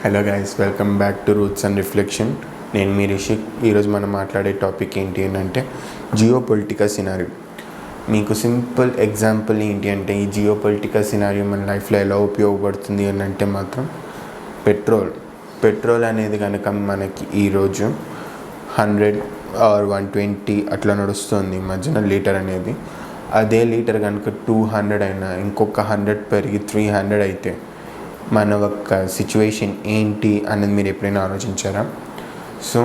Hello guys, welcome back to roots and reflection. నేను మీ రిషిక్. ఈరోజు మనం మాట్లాడే టాపిక్ ఏంటి అంటే జియో పొలిటికల్ సినారియో. మీకు సింపుల్ ఎగ్జాంపుల్ ఏంటి అంటే ఈ జియో పొలిటికల్ సినారియో మన లైఫ్లో ఎలా ఉపయోగపడుతుంది అని అంటే మాత్రం పెట్రోల్ అనేది కనుక మనకి ఈరోజు 100 ఆర్ 120 అట్లా నడుస్తుంది మధ్యన లీటర్ అనేది. అదే లీటర్ కనుక 200 అయినా ఇంకొక 100 పెరిగి 300 అయితే మన ఒక సిచ్యువేషన్ ఏంటి అన్నది మీరు ఎప్పుడైనా ఆలోచించారా? సో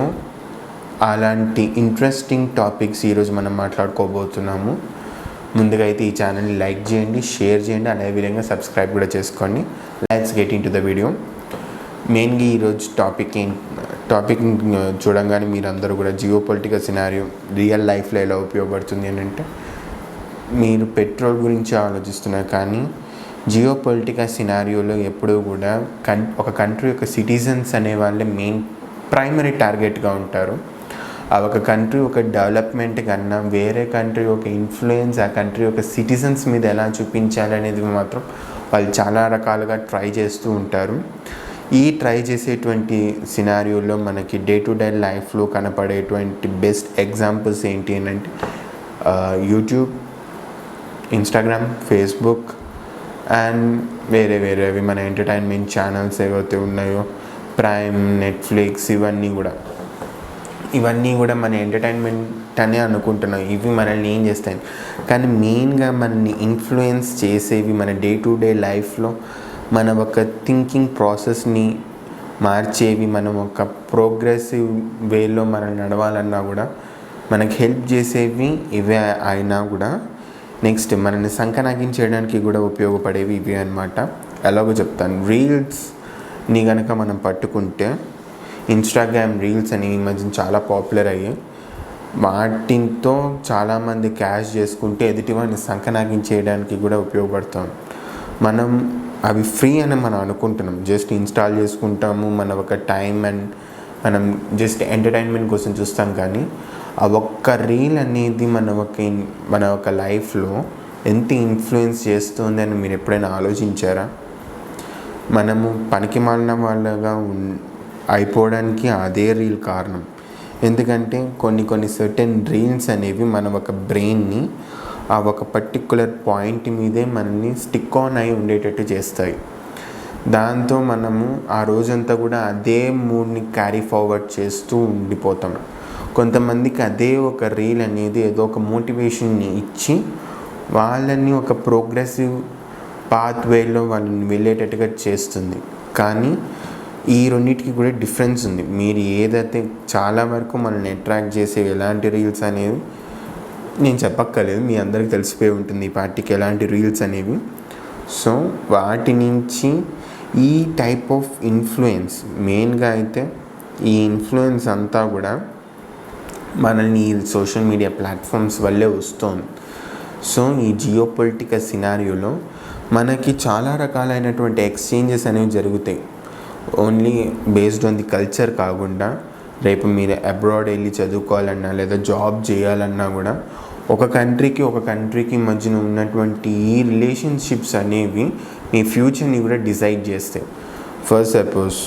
అలాంటి ఇంట్రెస్టింగ్ టాపిక్స్ ఈరోజు మనం మాట్లాడుకోబోతున్నాము. ముందుగా అయితే ఈ ఛానల్ని లైక్ చేయండి, షేర్ చేయండి, అదేవిధంగా సబ్స్క్రైబ్ కూడా చేసుకోండి. Let's get in to the video. మెయిన్గా ఈరోజు టాపిక్ చూడంగానే మీరందరూ కూడా జియో పొలిటికల్ సినారియో రియల్ లైఫ్లో ఎలా ఉపయోగపడుతుంది అని అంటే మీరు పెట్రోల్ గురించి ఆలోచిస్తున్నారు, కానీ జియో పొలిటికల్ సినారియోలో ఎప్పుడూ కూడా ఒక కంట్రీ యొక్క సిటిజన్స్ అనే వాళ్ళే మెయిన్ ప్రైమరీ టార్గెట్గా ఉంటారు. ఆ ఒక కంట్రీ ఒక డెవలప్మెంట్ కన్నా వేరే కంట్రీ ఒక ఇన్ఫ్లుయెన్స్ ఆ కంట్రీ యొక్క సిటిజన్స్ మీద ఎలా చూపించాలి అనేది మాత్రం వాళ్ళు చాలా రకాలుగా ట్రై చేస్తూ ఉంటారు. ఈ ట్రై చేసేటువంటి సినారియోలో మనకి డే టు డే లైఫ్లో కనపడేటువంటి బెస్ట్ ఎగ్జాంపుల్స్ ఏంటి అని అంటే యూట్యూబ్, ఇన్స్టాగ్రామ్, ఫేస్బుక్ అండ్ వేరేవి మన ఎంటర్టైన్మెంట్ ఛానల్స్ ఏవైతే ఉన్నాయో, ప్రైమ్, నెట్ఫ్లిక్స్, ఇవన్నీ కూడా మన ఎంటర్టైన్మెంట్ అనే అనుకుంటున్నాం. ఇవి మనల్ని ఏం చేస్తాయి, కానీ మెయిన్గా మనల్ని ఇన్ఫ్లుయెన్స్ చేసేవి మన డే టు డే లైఫ్లో మన ఒక థింకింగ్ ప్రాసెస్ని మార్చేవి, మనం ఒక ప్రోగ్రెసివ్ వేలో మనం నడవాలన్నా కూడా మనకి హెల్ప్ చేసేవి ఇవే అయినా కూడా నెక్స్ట్ మనల్ని సంకనాగించేయడానికి కూడా ఉపయోగపడేవి ఇవి అన్నమాట. ఎలాగో చెప్తాను. రీల్స్ని కనుక మనం పట్టుకుంటే ఇన్స్టాగ్రామ్ రీల్స్ అని ఈ మధ్య చాలా పాపులర్ అయ్యాయి. వాటితో చాలామంది క్యాష్ చేసుకుంటే ఎదుటివాడిని సంకనాగించేయడానికి కూడా ఉపయోగపడతాం. మనం అవి ఫ్రీ అని మనం అనుకుంటున్నాం, జస్ట్ ఇన్స్టాల్ చేసుకుంటాము, మన ఒక టైం అండ్ మనం జస్ట్ ఎంటర్టైన్మెంట్ కోసం చూస్తాం. కానీ ఆ ఒక్క రీల్ అనేది మన ఒక లైఫ్లో ఎంత ఇన్ఫ్లుయెన్స్ చేస్తుంది అని మీరు ఎప్పుడైనా ఆలోచించారా? మనము పనికి మాలిన వాళ్ళగా అయిపోవడానికి అదే రీల్ కారణం. ఎందుకంటే కొన్ని సర్టెన్ రీల్స్ అనేవి మన ఒక బ్రెయిన్ని ఆ ఒక పర్టిక్యులర్ పాయింట్ మీదే మనల్ని స్టిక్ ఆన్ అయి ఉండేటట్టు చేస్తాయి. దాంతో మనము ఆ రోజంతా కూడా అదే మూడ్ని క్యారీ ఫార్వర్డ్ చేస్తూ ఉండిపోతాం. కొంతమందికి అదే ఒక రీల్ అనేది ఏదో ఒక మోటివేషన్ని ఇచ్చి వాళ్ళని ఒక ప్రోగ్రెసివ్ పాత్ వేలో వాళ్ళని వెళ్ళేటట్టుగా చేస్తుంది. కానీ ఈ రెండింటికి కూడా డిఫరెన్స్ ఉంది. మీరు ఏదైతే చాలా వరకు మనల్ని అట్రాక్ట్ చేసే ఎలాంటి రీల్స్ అనేవి నేను చెప్పక్కర్లేదు, మీ అందరికీ తెలిసిపోయి ఉంటుంది ఈ పార్టీకి ఎలాంటి రీల్స్ అనేవి. సో వాటి నుంచి ఈ టైప్ ఆఫ్ ఇన్ఫ్లుయెన్స్ మెయిన్గా అయితే ఈ ఇన్ఫ్లుయెన్స్ అంతా కూడా మనల్ని ఈ సోషల్ మీడియా ప్లాట్ఫామ్స్ వల్లే వస్తుంది. సో ఈ జియో పొలిటికల్ సినారియోలో మనకి చాలా రకాలైనటువంటి ఎక్స్చేంజెస్ అనేవి జరుగుతాయి. Only based on the culture కాకుండా రేపు మీరు అబ్రాడ్ వెళ్ళి చదువుకోవాలన్నా లేదా జాబ్ చేయాలన్నా కూడా ఒక కంట్రీకి మధ్యన ఉన్నటువంటి ఈ రిలేషన్షిప్స్ అనేవి మీ ఫ్యూచర్ని కూడా డిసైడ్ చేస్తాయి. ఫర్ సపోజ్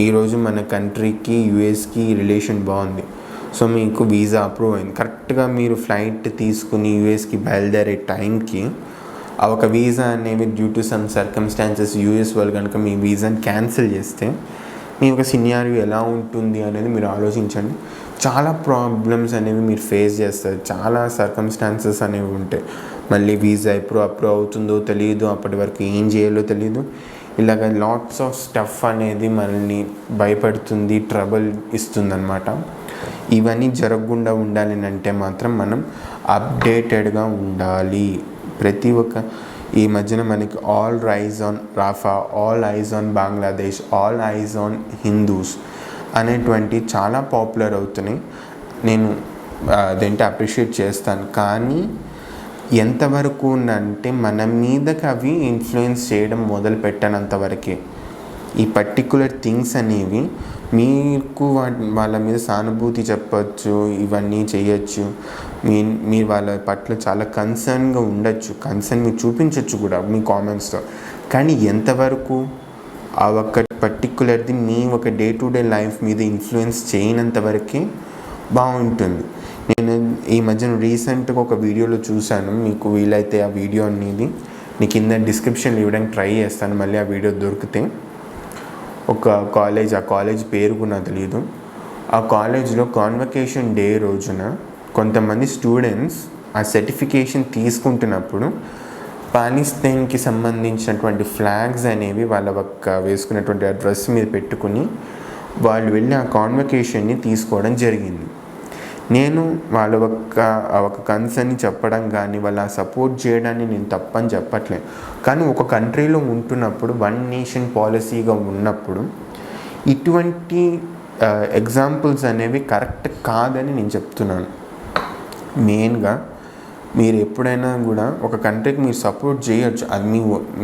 ఈరోజు మన కంట్రీకి యుఎస్కి రిలేషన్ బాగుంది, సో మీకు వీసా అప్రూవ్ అయింది. కరెక్ట్గా మీరు ఫ్లైట్ తీసుకుని యుఎస్కి బయలుదేరే టైంకి ఆ ఒక వీసా అనేవి due to some circumstances US వాళ్ళు కనుక మీ వీసాని క్యాన్సిల్ చేస్తే మీ యొక్క సినారియో ఎలా ఉంటుంది అనేది మీరు ఆలోచించండి. చాలా ప్రాబ్లమ్స్ అనేవి మీరు ఫేస్ చేస్తారు, చాలా సర్కమ్స్టాన్సెస్ అనేవి ఉంటాయి. మళ్ళీ వీసా ఎప్పుడు అప్రూవ్ అవుతుందో తెలియదు, అప్పటి వరకు ఏం చేయాలో తెలియదు. ఇలాగ లాట్స్ ఆఫ్ స్టఫ్ అనేది మనల్ని భయపడుతుంది, ట్రబుల్ ఇస్తుందన్నమాట. ఇవన్నీ జరగకుండా ఉండాలి అంటే మాత్రం మనం అప్డేటెడ్గా ఉండాలి. ప్రతి ఒక్క ఈ మధ్యన మనకి all eyes on Rafah, all eyes on Bangladesh, all eyes on Hindus అనేటువంటి చాలా పాపులర్ అవుతున్నాయి. నేను అదేంటి అప్రిషియేట్ చేస్తాను. కానీ ఎంతవరకు అంటే మన మీదకి అవి ఇన్ఫ్లుయెన్స్ చేయడం మొదలు పెట్టనంతవరకే ఈ పర్టిక్యులర్ థింగ్స్ అనేవి మీకు వాళ్ళ మీద సానుభూతి చెప్పచ్చు, ఇవన్నీ చేయొచ్చు, మీరు వాళ్ళ పట్ల చాలా కన్సర్న్గా ఉండొచ్చు, కన్సర్న్ మీరు చూపించవచ్చు కూడా మీ కామెంట్స్తో. కానీ ఎంతవరకు ఆ ఒక్క పర్టిక్యులర్ది మీ ఒక డే టు డే లైఫ్ మీద ఇన్ఫ్లుయెన్స్ చేయనంత వరకే బాగుంటుంది. నేను ఈ మధ్యన రీసెంట్గా ఒక వీడియోలో చూశాను, మీకు వీలైతే ఆ వీడియో అనేది నీ కింద డిస్క్రిప్షన్లో ఇవ్వడానికి ట్రై చేస్తాను మళ్ళీ ఆ వీడియో దొరికితే. ఒక కాలేజ్, ఆ కాలేజ్ పేరు కూడా నాకు తెలియదు, ఆ కాలేజ్లో కాన్వకేషన్ డే రోజున కొంతమంది స్టూడెంట్స్ ఆ సర్టిఫికేషన్ తీసుకుంటున్నప్పుడు పాలిస్తీన్కి సంబంధించినటువంటి ఫ్లాగ్స్ అనేవి వాళ్ళ ఒక్క వేసుకున్నటువంటి ఆ డ్రెస్ మీద పెట్టుకుని వాళ్ళు వెళ్ళి ఆ కాన్వకేషన్ని తీసుకోవడం జరిగింది. నేను వాళ్ళ ఒక కన్సర్న్ని చెప్పడం కానీ వాళ్ళ సపోర్ట్ చేయడాన్ని నేను తప్పని చెప్పట్లేదు. కానీ ఒక కంట్రీలో ఉంటున్నప్పుడు వన్ నేషన్ పాలసీగా ఉన్నప్పుడు ఇటువంటి ఎగ్జాంపుల్స్ అనేవి కరెక్ట్ కాదని నేను చెప్తున్నాను. మెయిన్గా మీరు ఎప్పుడైనా కూడా ఒక కంట్రీకి మీరు సపోర్ట్ చేయొచ్చు, అది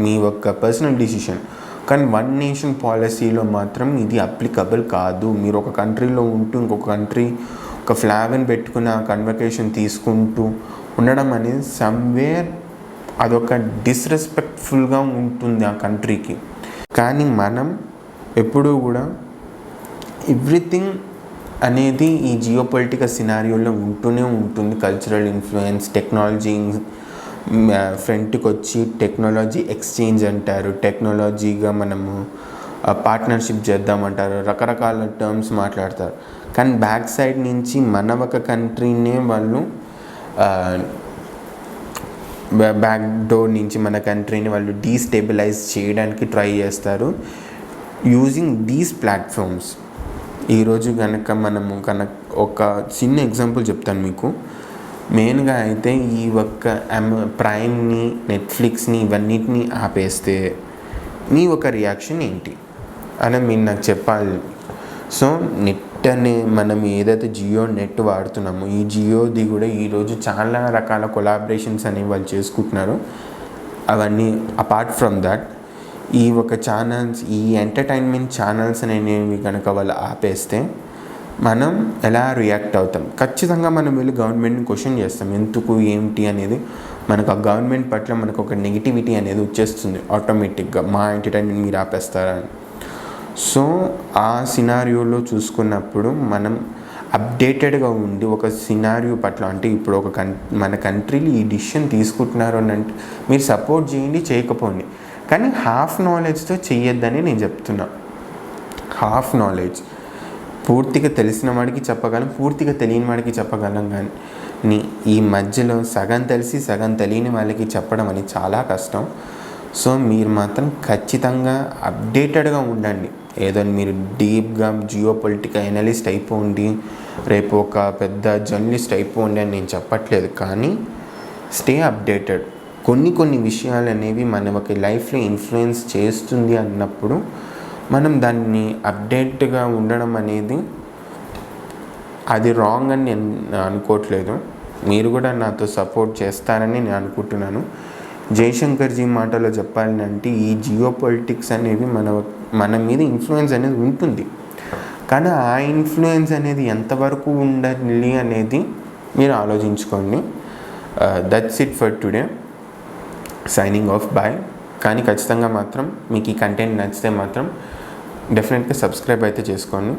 మీ ఒక పర్సనల్ డిసిషన్. కానీ వన్ నేషన్ పాలసీలో మాత్రం ఇది అప్లికబుల్ కాదు. మీరు ఒక కంట్రీలో ఉంటూ ఇంకొక కంట్రీ ఒక ఫ్లాగ్ని పెట్టుకుని ఆ కన్వకేషన్ తీసుకుంటూ ఉండడం అనేది సమ్వేర్ అదొక డిస్రెస్పెక్ట్ఫుల్గా ఉంటుంది ఆ కంట్రీకి. కానీ మనం ఎప్పుడూ కూడా ఎవ్రీథింగ్ అనేది ఈ జియో పొలిటికల్ సినారియోలో ఉంటూనే ఉంటుంది. కల్చరల్ ఇన్ఫ్లుయెన్స్, టెక్నాలజీ ఫ్రంట్కి వచ్చి టెక్నాలజీ ఎక్స్చేంజ్ అంటారు, టెక్నాలజీగా మనము పార్ట్నర్షిప్ చేద్దామంటారు, రకరకాల టర్మ్స్ మాట్లాడతారు. కానీ బ్యాక్ సైడ్ నుంచి మన ఒక కంట్రీనే వాళ్ళు బ్యాక్ డోర్ నుంచి మన కంట్రీని వాళ్ళు డీస్టెబిలైజ్ చేయడానికి ట్రై చేస్తారు యూజింగ్ దీస్ ప్లాట్ఫామ్స్. ఈరోజు కనుక ఒక చిన్న ఎగ్జాంపుల్ చెప్తాను మీకు. మెయిన్గా అయితే ఈ ఒక్క ప్రైమ్ని, నెట్ఫ్లిక్స్ని ఇవన్నిటిని ఆపేస్తే మీ ఒక రియాక్షన్ ఏంటి అని మీరు నాకు చెప్పాలి. సో నెట్ అనే మనం ఏదైతే జియో నెట్ వాడుతున్నామో ఈ జియోది కూడా ఈరోజు చాలా రకాల కొలాబరేషన్స్ అనేవి వాళ్ళు చేసుకుంటున్నారు. అవన్నీ అపార్ట్ ఫ్రమ్ దట్ ఈ ఒక ఛానల్స్, ఈ ఎంటర్టైన్మెంట్ ఛానల్స్ అనేవి కనుక వాళ్ళు ఆపేస్తే మనం ఎలా రియాక్ట్ అవుతాం? ఖచ్చితంగా మనం వెళ్ళి గవర్నమెంట్ని క్వశ్చన్ చేస్తాం, ఎందుకు ఏంటి అనేది. మనకు ఆ గవర్నమెంట్ పట్ల మనకు ఒక నెగిటివిటీ అనేది వచ్చేస్తుంది ఆటోమేటిక్గా, మా ఎంటర్టైన్మెంట్ మీరు ఆపేస్తారా అని. సో ఆ సినారియోలో చూసుకున్నప్పుడు మనం అప్డేటెడ్గా ఉండి ఒక సినారియో పట్ల, అంటే ఇప్పుడు మన కంట్రీలో ఈ డిసిషన్ తీసుకుంటున్నారు అని అంటే మీరు సపోర్ట్ చేయండి, చేయకపోండి, కానీ హాఫ్ నాలెడ్జ్తో చెయ్యొద్దని నేను చెప్తున్నా. హాఫ్ నాలెడ్జ్ పూర్తిగా తెలిసిన వాడికి చెప్పగలం, పూర్తిగా తెలియని వాడికి చెప్పగలం, కానీ ఈ మధ్యలో సగం తెలిసి సగం తెలియని వాళ్ళకి చెప్పడం అనేది చాలా కష్టం. సో మీరు మాత్రం ఖచ్చితంగా అప్డేటెడ్గా ఉండండి. ఏదో మీరు డీప్గా జియో పొలిటికల్ అనలిస్ట్ అయిపోండి, రేపు ఒక పెద్ద జర్నలిస్ట్ అయిపోండి అని నేను చెప్పట్లేదు, కానీ స్టే అప్డేటెడ్. కొన్ని విషయాలు అనేవి మన ఒక లైఫ్లో ఇన్ఫ్లుయెన్స్ చేస్తుంది అన్నప్పుడు మనం దాన్ని అప్డేట్గా ఉండడం అనేది అది రాంగ్ అని నేను అనుకోవట్లేదు. మీరు కూడా నాతో సపోర్ట్ చేస్తారని నేను అనుకుంటున్నాను. జయశంకర్జీ మాటలో చెప్పాలంటే ఈ జియో పొలిటిక్స్ అనేవి మన మీద ఇన్ఫ్లుయెన్స్ అనేది ఉంటుంది, కానీ ఆ ఇన్ఫ్లుయెన్స్ అనేది ఎంతవరకు ఉండాలి అనేది మీరు ఆలోచించుకోండి. That's it for today. Signing off, bye. కానీ ఖచ్చితంగా మాత్రం మీకు ఈ కంటెంట్ నచ్చితే మాత్రం డెఫినెట్గా సబ్స్క్రైబ్ అయితే చేసుకోండి.